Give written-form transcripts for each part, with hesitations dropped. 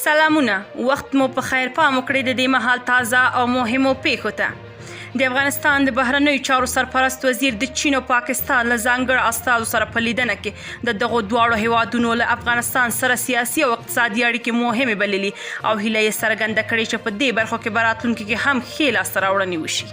سلامونه، وخت مو په خیر پام وکړئ د دې مهال تازه او مهمو پیښو ته. د افغانستان د بهرنیو چارو سرپرست وزیر د چین او پاکستان له ځانګړي استازو سره په لیدنه کې د دغو دواړو هیوادونو له افغانستان سره سیاسي او اقتصادي اړیکې مهمې بللي او هیله یې څرګنده کړې چې په دې برخو کې به راتلونکي کې هم ښې لاسته راوړنې وشي.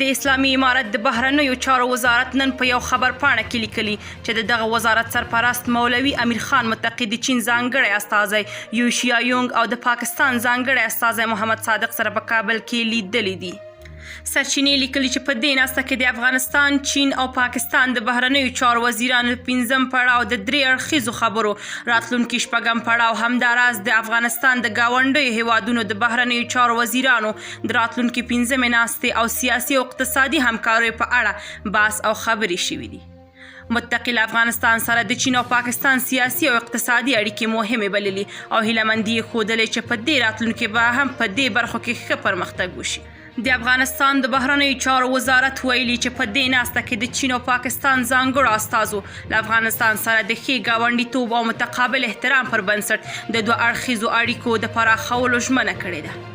د اسلامي امارت د بهرنیو چارو وزارت نن په یو خبرپاڼه کې لیکلي چې د دغه وزارت سرپرست مولوي امیر خان متقي د چین ځانګړی استازی یو شیایونګ او د پاکستان ځانګړی استازی محمد صادق سره په کابل کې لیدلي دي. سرچینې لیکلي چې په دې ناسته کې د افغانستان، چین او پاکستان د بهرنیو چارو وزیرانو 5م پړاو د 3 اړخیزو خبرو راتلونکي 6م پړاو همداراز د افغانستان د ګاونډیو هیوادونو د بهرنیو چارو وزیرانو د راتلونکي 5مې ناستې او سیاسي او اقتصادي همکاریو په اړه بحث او خبرې شوي دي. متقي له افغانستان سره د چین او پاکستان سیاسي او اقتصادي اړیکې مهمې بللي او هیلهمندي یې ښودلې چې په دې راتلونکي به هم په دې برخو کې ښه پرمختګ وشي. د افغانستان د بهرنیو چارو وزارت ویلي چې په دې ناسته کې د چین او پاکستان ځانګړو استازو له افغانستان سره د ښې ګاونډیتوب او متقابل احترام پر بنسټ د 2 اړخیزو اړیکو د پراخولو ژمنه کړې ده.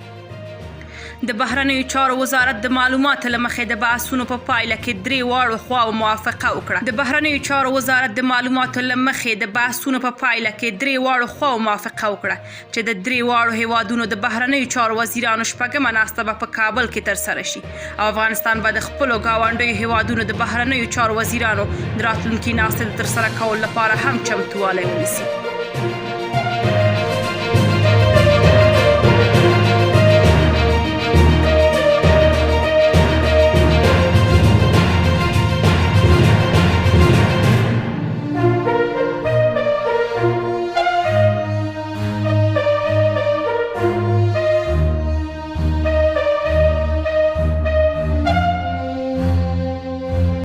د بهرنیو چارو وزارت د معلوماتو له مخې د بحثونو په پایله کې 3 واړو خواو موافقه وکړه. د بهرنیو چارو وزارت د معلوماتو له مخې د بحثونو په پایله کې 3 واړو خواو موافقه وکړه چې د 3 واړو هیوادونو د بهرنیو چارو وزیرانو 6مه ناسته به په کابل کې ترسره شي او افغانستان به د خپلو ګاونډیو هیوادونو د بهرنیو چارو وزیرانو د راتلونکي ناستې د ترسره کولو لپاره هم چمتووالی ونیسي.